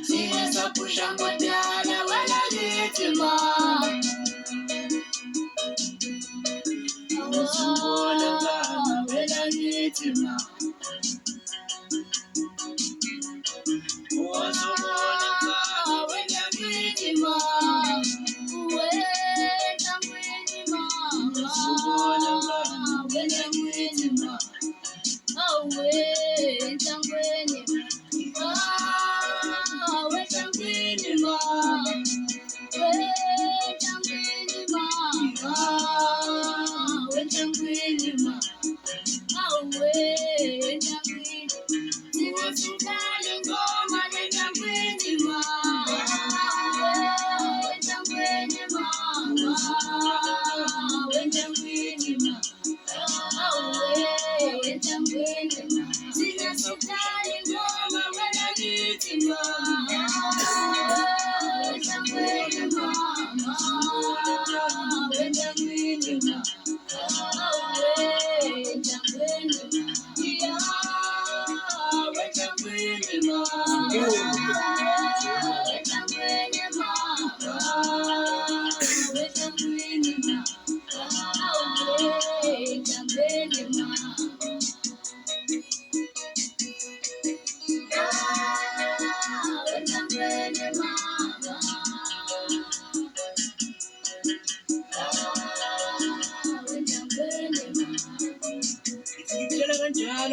Siweza kushambuliana wala vitima. Usumbula ngana wala vitima. Usumbula ngana wala vitima. Uweza mwenye mama. Usumbula ngana wala vitima. Uweza mwenye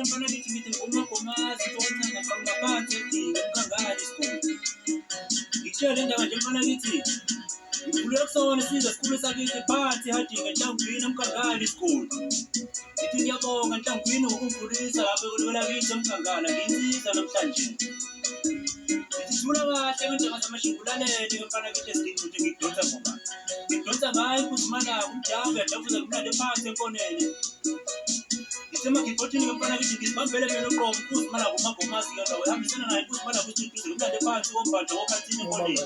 Mbona kitimiti ngoma komazi tona kama pante ngangani school ichele ndaba njemana ngithi ngikule kusona siza school sakithi phansi hadi ngeNhlangwini eMkangala school ngithi ngiyabonga eNhlangwini ngokungifundisa lapha kulona kithi eMkangala nginsiza namhlanje ngithula kahle ngendaba zamashingulalele ngempana kithi esidinga ukuthi ngidonsa ngoba ngidonsa ngayo ukuzimana umjavu yajabuza kumnandi phansi enkonene Sema kipotini ngempana kithi ngizibambele mina uqobo ukuze mala kumagomazi yona uhambisana naye ukuze mala kuthi duze kumlande phansi wombhato wokhathini enkoneni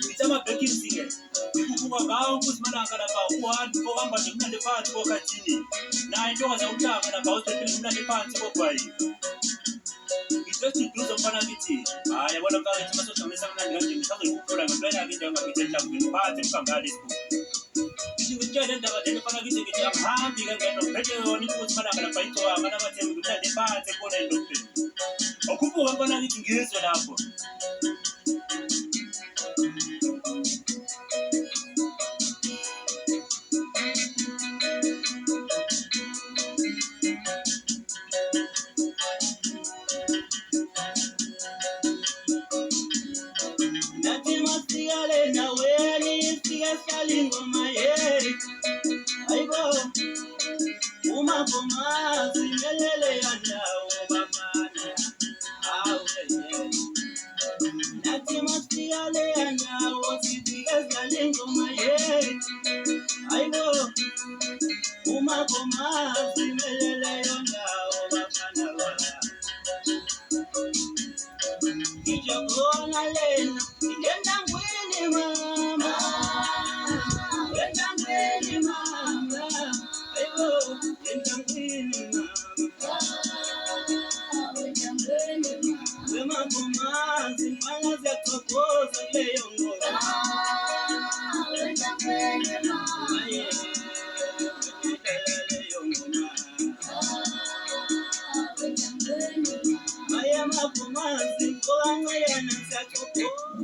Ngitsama breaking sike ngikubuka ngawo ukuze mala ngalapha uhambi ohamba nje kumlande phansi wokhathini naye intokazi yomhlanga lapha uthethele kumlande phansi wobhayi Ngithothi duze mfana kithi hayi yabona mfana masosha mesamnandi kanje ngisazoyikhuphula ngempela ke into engaphethe eNhlangwini phansi eMkangala school ngitshele ndaba nje mfana kithi ngithi angihambi ke ngento ngiphethe yona ukuthi malanga lapha ithoka mana bathemba kumlande phansi enkoneni lokuphi Okhuphuka mfana kithi ngizwe lapho Nathi masiyale naweni siyashalingo mayeri Aibo Uma komazi melele yandawo bafana Awe Nathi masiyale yandawo siyashalingo mayeri Aibo Uma komazi melele yandawo bafana Kijogona lena Yendangwini mama Yendangwini mama Ayo Yendangwini mama Yendangwini mama Wema kumazi Mwana zetokoza leyo ngora Yendangwini mama Leyo ngora Yendangwini mama Maya makumazi Kwa ngaya na sakoko